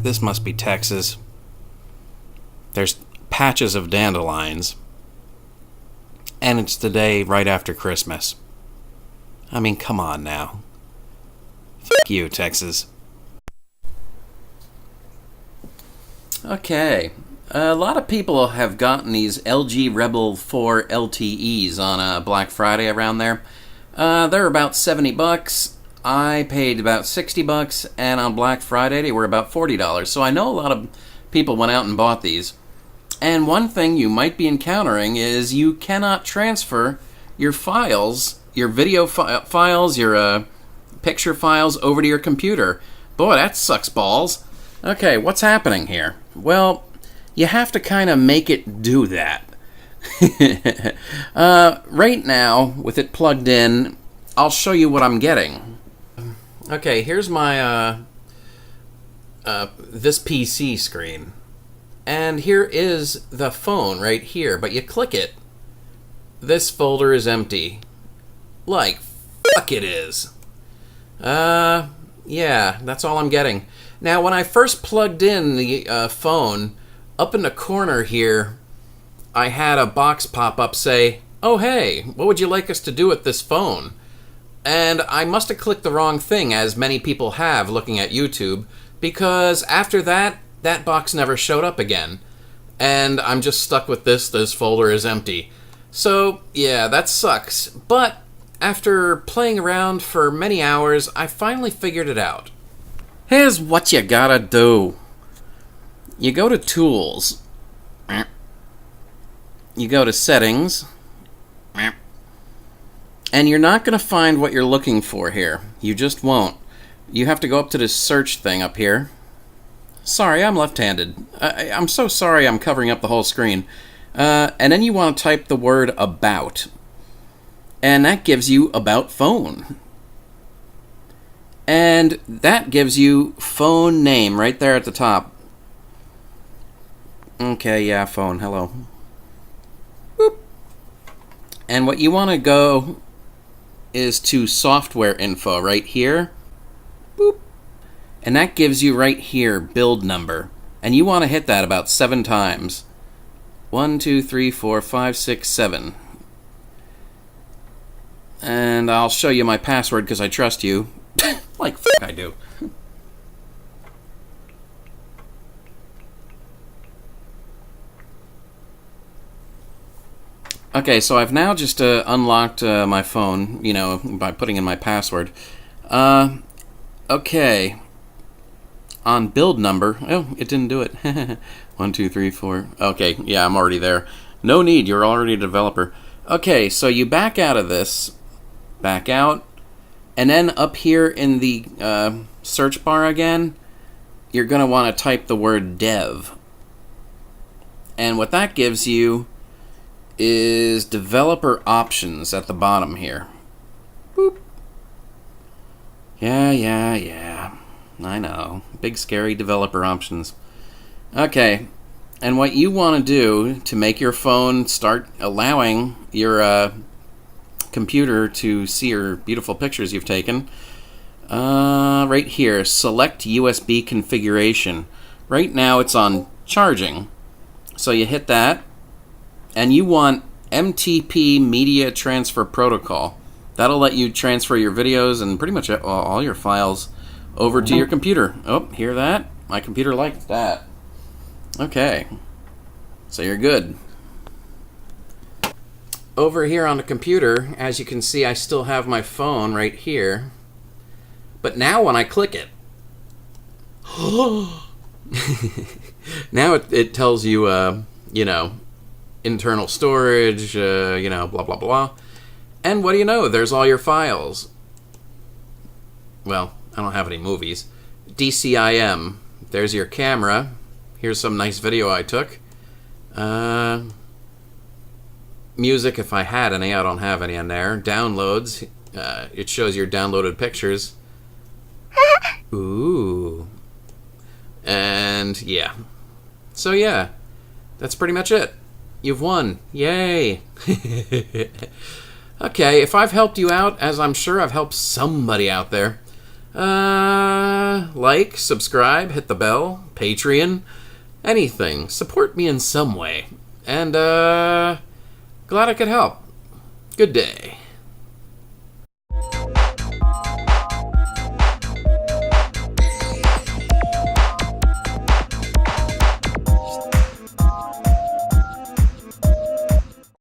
this must be Texas. There's patches of dandelions. And it's the day right after Christmas. I mean, come on now. Fuck you, Texas. Okay. A lot of people have gotten these LG Rebel 4 LTEs on Black Friday around there. They're about $70. I paid about $60, and on Black Friday they were about $40. So I know a lot of people went out and bought these. And one thing you might be encountering is you cannot transfer your files, your video files, your picture files over to your computer. Boy, that sucks balls. Okay, what's happening here? Well, you have to kind of make it do that. Right now, with it plugged in, I'll show you what I'm getting. Okay, here's my this PC screen. And here is the phone right here, but you click it. This folder is empty. Like, fuck it is. Yeah, that's all I'm getting. Now, when I first plugged in the phone, up in the corner here, I had a box pop up say, "Oh hey, what would you like us to do with this phone?" And I must have clicked the wrong thing, as many people have looking at YouTube, because after that, that box never showed up again. And I'm just stuck with this folder is empty. So, yeah, that sucks. But after playing around for many hours, I finally figured it out. Here's what you gotta do. You go to Tools. You go to Settings. And you're not going to find what you're looking for here. You just won't. You have to go up to this search thing up here. Sorry, I'm left-handed. I'm so sorry I'm covering up the whole screen. And then you want to type the word About. And that gives you About Phone. And that gives you phone name right there at the top. Okay, yeah, phone, hello. Boop. And what you want to go is to software info right here. Boop. And that gives you right here build number. And you want to hit that about 7 times. 1, 2, 3, 4, 5, 6, 7. And I'll show you my password because I trust you. Like fuck I do. Okay, so I've now just unlocked my phone, you know, by putting in my password. Okay. On build number, oh, it didn't do it. 1, 2, 3, 4. Okay, yeah, I'm already there. No need, you're already a developer. Okay, so you back out of this, back out, and then up here in the search bar again, you're going to want to type the word dev. And what that gives you is developer options at the bottom here. Boop. Yeah. I know. Big scary developer options. Okay. And what you want to do to make your phone start allowing your computer to see your beautiful pictures you've taken, right here, select USB configuration. Right now it's on charging. So you hit that. And you want MTP Media Transfer Protocol. That'll let you transfer your videos and pretty much all your files over to your computer. Oh, hear that? My computer likes that. Okay. So you're good. Over here on the computer, as you can see, I still have my phone right here. But now when I click it, now it tells you, you know, internal storage, you know, blah, blah, blah. And what do you know? There's all your files. Well, I don't have any movies. DCIM. There's your camera. Here's some nice video I took. Music, if I had any. I don't have any on there. Downloads. It shows your downloaded pictures. Ooh. And, yeah. So, yeah. That's pretty much it. You've won. Yay. Okay, if I've helped you out, as I'm sure I've helped somebody out there, like, subscribe, hit the bell, Patreon, anything. Support me in some way. And, glad I could help. Good day.